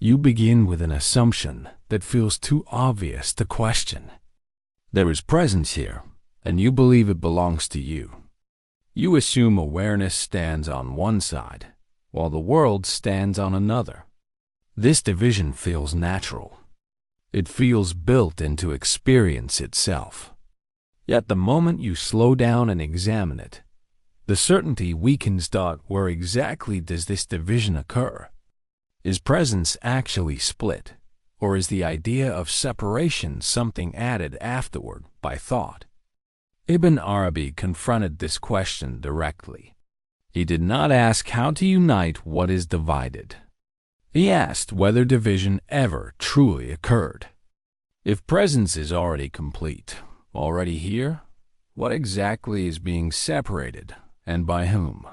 You begin with an assumption that feels too obvious to question. There is presence here, and you believe it belongs to you. You assume awareness stands on one side, while the world stands on another. This division feels natural. It feels built into experience itself. Yet the moment you slow down and examine it, the certainty weakens. Where exactly does this division occur? Is presence actually split, or is the idea of separation something added afterward by thought? Ibn Arabi confronted this question directly. He did not ask how to unite what is divided. He asked whether division ever truly occurred. If presence is already complete, already here, what exactly is being separated, and by whom?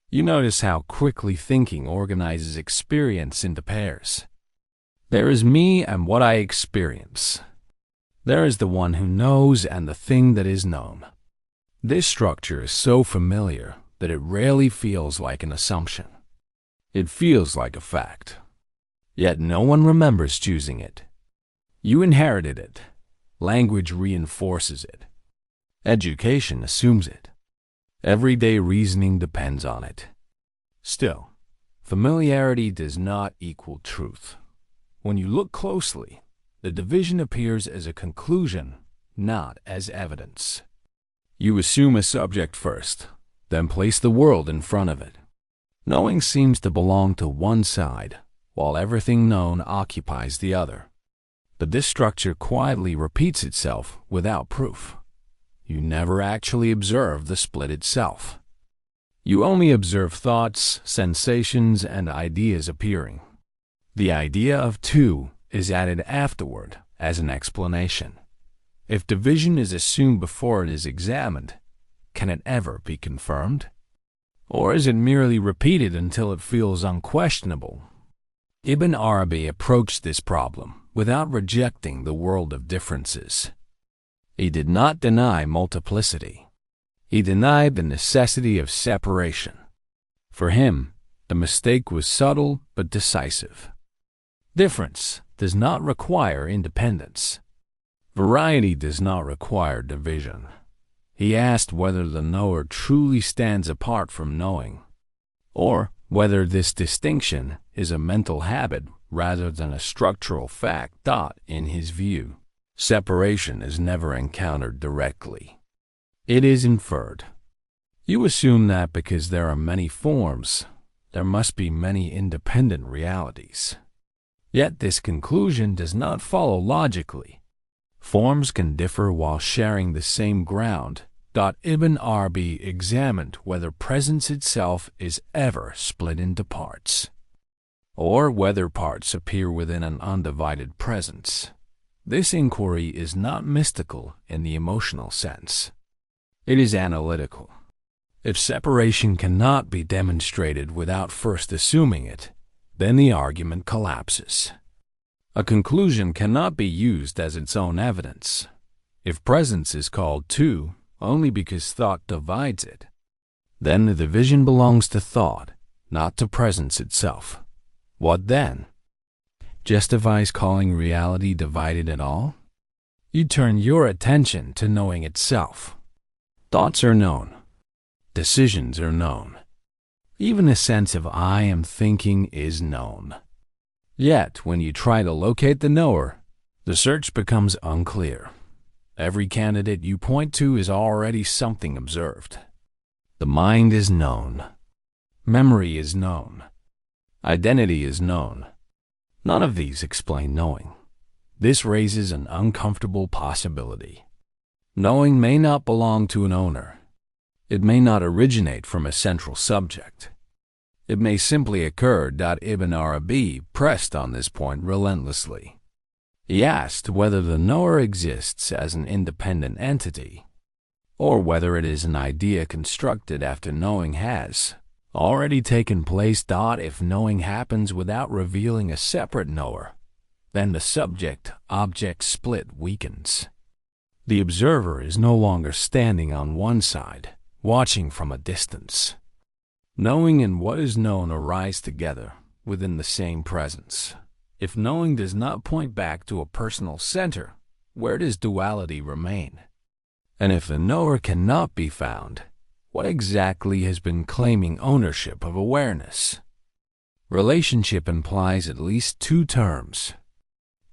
You notice how quickly thinking organizes experience into pairs. There is me and what I experience. There is the one who knows and the thing that is known. This structure is so familiar that it rarely feels like an assumption. It feels like a fact. Yet no one remembers choosing it. You inherited it. Language reinforces it. Education assumes it. Everyday reasoning depends on it. Still, familiarity does not equal truth. When you look closely, the division appears as a conclusion, not as evidence. You assume a subject first, then place the world in front of it. Knowing seems to belong to one side, while everything known occupies the other. But this structure quietly repeats itself without proof. You never actually observe the split itself. You only observe thoughts, sensations, and ideas appearing. The idea of two is added afterward as an explanation. If division is assumed before it is examined, can it ever be confirmed? Or is it merely repeated until it feels unquestionable? Ibn Arabi approached this problem without rejecting the world of differences. He did not deny multiplicity. He denied the necessity of separation. For him, the mistake was subtle but decisive. Difference does not require independence. Variety does not require division. He asked whether the knower truly stands apart from knowing, or whether this distinction is a mental habit rather than a structural fact. In his view, separation is never encountered directly. It is inferred. You assume that because there are many forms, there must be many independent realities. Yet this conclusion does not follow logically. Forms can differ while sharing the same ground. Ibn Arabi examined whether presence itself is ever split into parts, or whether parts appear within an undivided presence. This inquiry is not mystical in the emotional sense. It is analytical. If separation cannot be demonstrated without first assuming it, then the argument collapses. A conclusion cannot be used as its own evidence. If presence is called two only because thought divides it, then the division belongs to thought, not to presence itself. What then? Justifies calling reality divided at all? You turn your attention to knowing itself. Thoughts are known. Decisions are known. Even a sense of I am thinking is known. Yet, when you try to locate the knower, the search becomes unclear. Every candidate you point to is already something observed. The mind is known. Memory is known. Identity is known. None of these explain knowing. This raises an uncomfortable possibility. Knowing may not belong to an owner. It may not originate from a central subject. It may simply occur. Ibn Arabi pressed on this point relentlessly. He asked whether the knower exists as an independent entity, or whether it is an idea constructed after knowing has already taken place. If knowing happens without revealing a separate knower, then the subject-object split weakens. The observer is no longer standing on one side, watching from a distance. Knowing and what is known arise together within the same presence. If knowing does not point back to a personal center, where does duality remain? And if the knower cannot be found, what exactly has been claiming ownership of awareness? Relationship implies at least two terms.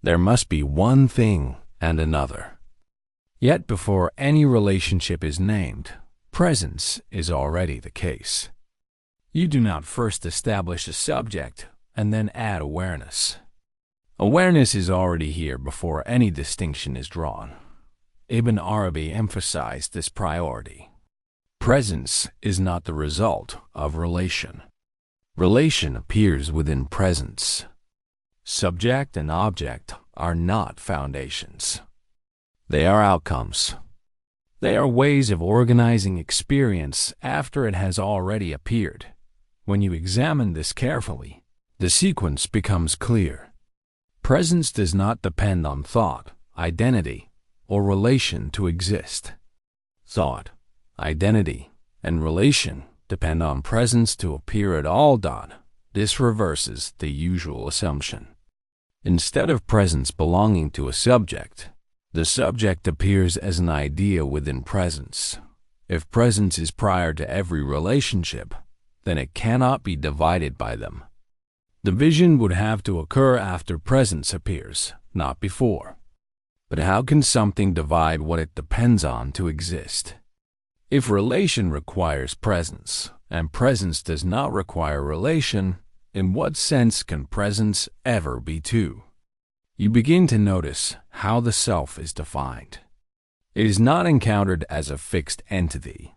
There must be one thing and another. Yet before any relationship is named, presence is already the case. You do not first establish a subject and then add awareness. Awareness is already here before any distinction is drawn. Ibn Arabi emphasized this priority. Presence is not the result of relation. Relation appears within presence. Subject and object are not foundations. They are outcomes. They are ways of organizing experience after it has already appeared. When you examine this carefully, the sequence becomes clear. Presence does not depend on thought, identity, or relation to exist. Thought, identity, and relation depend on presence to appear at all. This reverses the usual assumption. Instead of presence belonging to a subject, the subject appears as an idea within presence. If presence is prior to every relationship, then it cannot be divided by them. Division would have to occur after presence appears, not before. But how can something divide what it depends on to exist? If relation requires presence, and presence does not require relation, in what sense can presence ever be two? You begin to notice how the self is defined. It is not encountered as a fixed entity.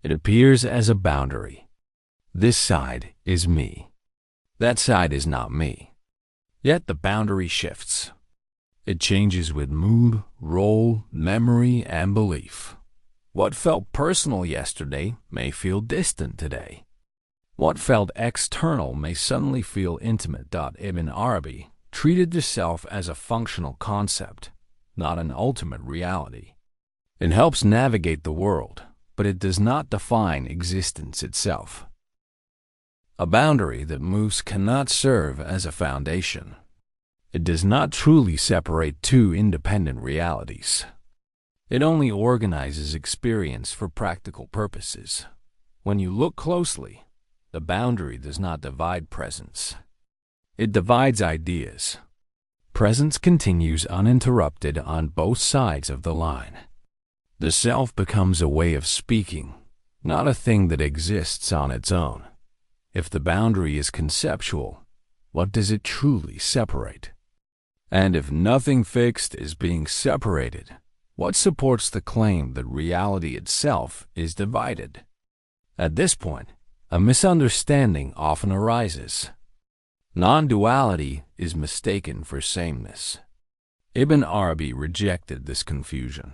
It appears as a boundary. This side is me. That side is not me. Yet the boundary shifts. It changes with mood, role, memory, and belief. What felt personal yesterday may feel distant today. What felt external may suddenly feel intimate. Ibn Arabi treated the self as a functional concept, not an ultimate reality. It helps navigate the world, but it does not define existence itself. A boundary that moves cannot serve as a foundation. It does not truly separate two independent realities. It only organizes experience for practical purposes. When you look closely, the boundary does not divide presence. It divides ideas. Presence continues uninterrupted on both sides of the line. The self becomes a way of speaking, not a thing that exists on its own. If the boundary is conceptual, what does it truly separate? And if nothing fixed is being separated, what supports the claim that reality itself is divided? At this point, a misunderstanding often arises. Non-duality is mistaken for sameness. Ibn Arabi rejected this confusion.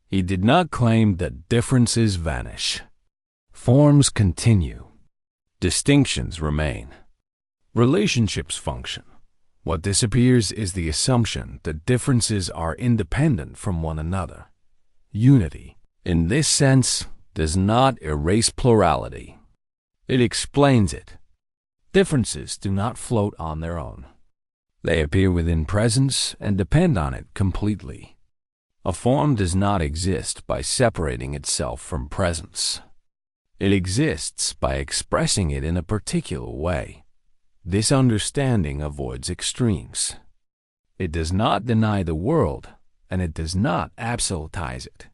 He did not claim that differences vanish. Forms continue. Distinctions remain. Relationships function. What disappears is the assumption that differences are independent from one another. Unity, in this sense, does not erase plurality. It explains it. Differences do not float on their own. They appear within presence and depend on it completely. A form does not exist by separating itself from presence. It exists by expressing it in a particular way. This understanding avoids extremes. It does not deny the world, and it does not absolutize it.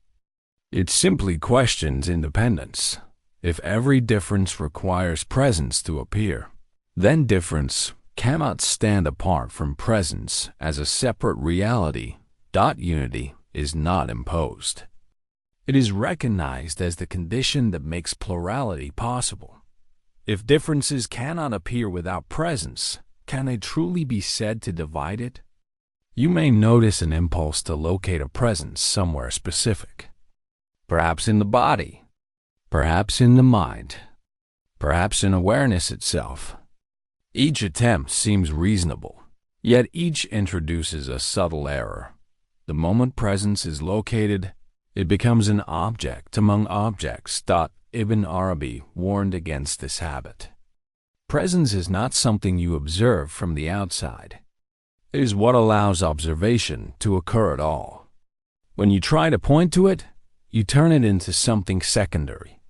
It simply questions independence. If every difference requires presence to appear, then difference cannot stand apart from presence as a separate reality. Unity is not imposed. It is recognized as the condition that makes plurality possible. If differences cannot appear without presence, can they truly be said to divide it? You may notice an impulse to locate a presence somewhere specific. Perhaps in the body, perhaps in the mind, perhaps in awareness itself. Each attempt seems reasonable, yet each introduces a subtle error. The moment presence is located, it becomes an object among objects. Ibn Arabi warned against this habit. Presence is not something you observe from the outside. It is what allows observation to occur at all. When you try to point to it, you turn it into something secondary.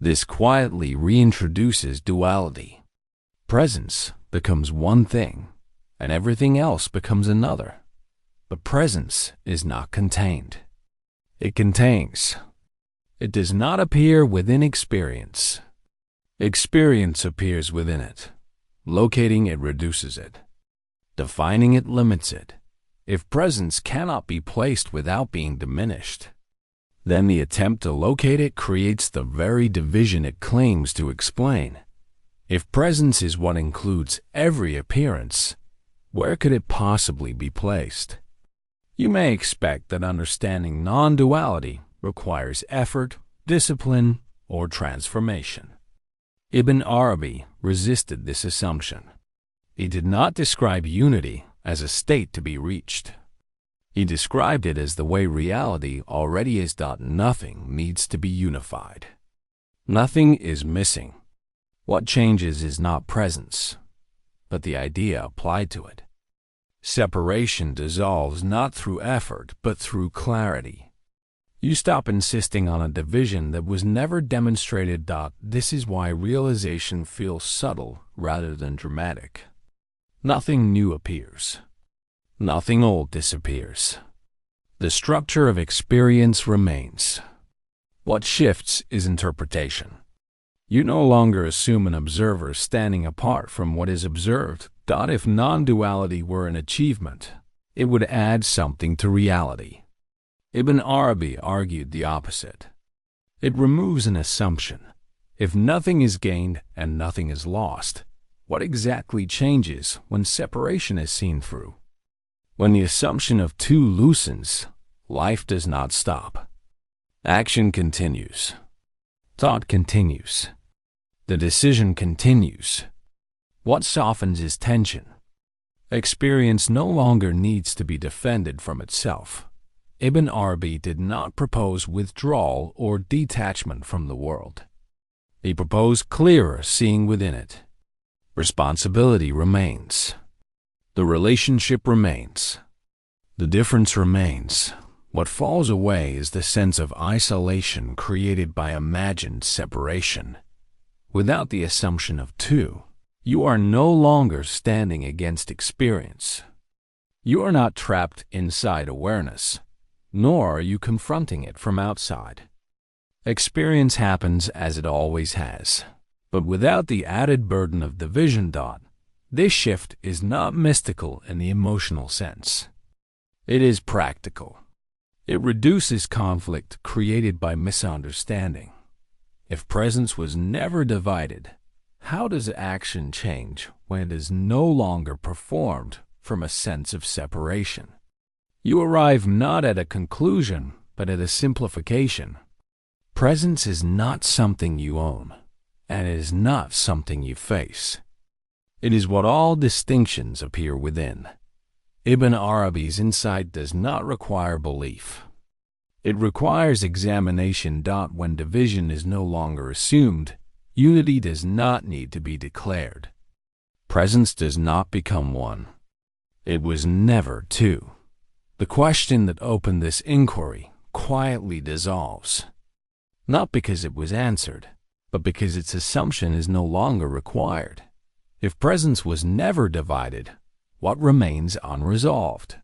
This quietly reintroduces duality. Presence becomes one thing, and everything else becomes another. But presence is not contained. It contains. It does not appear within experience. Experience appears within it. Locating it reduces it. Defining it limits it. If presence cannot be placed without being diminished, then the attempt to locate it creates the very division it claims to explain. If presence is what includes every appearance, where could it possibly be placed? You may expect that understanding non-duality requires effort, discipline, or transformation. Ibn Arabi resisted this assumption. He did not describe unity as a state to be reached. He described it as the way reality already is. Nothing needs to be unified. Nothing is missing. What changes is not presence, but the idea applied to it. Separation dissolves not through effort, but through clarity. You stop insisting on a division that was never demonstrated. This is why realization feels subtle rather than dramatic. Nothing new appears. Nothing old disappears. The structure of experience remains. What shifts is interpretation. You no longer assume an observer standing apart from what is observed. If non-duality were an achievement, it would add something to reality. Ibn Arabi argued the opposite. It removes an assumption. If nothing is gained and nothing is lost, what exactly changes when separation is seen through? When the assumption of two loosens, life does not stop. Action continues. Thought continues. The decision continues. What softens is tension. Experience no longer needs to be defended from itself. Ibn Arabi did not propose withdrawal or detachment from the world. He proposed clearer seeing within it. Responsibility remains. The relationship remains. The difference remains. What falls away is the sense of isolation created by imagined separation. Without the assumption of two, you are no longer standing against experience. You are not trapped inside awareness, nor are you confronting it from outside. Experience happens as it always has, but without the added burden of division. This shift is not mystical in the emotional sense. It is practical. It reduces conflict created by misunderstanding. If presence was never divided, how does action change when it is no longer performed from a sense of separation? You arrive not at a conclusion, but at a simplification. Presence is not something you own, and it is not something you face. It is what all distinctions appear within. Ibn Arabi's insight does not require belief. It requires examination. When division is no longer assumed, unity does not need to be declared. Presence does not become one. It was never two. The question that opened this inquiry quietly dissolves, not because it was answered, but because its assumption is no longer required. If presence was never divided, what remains unresolved?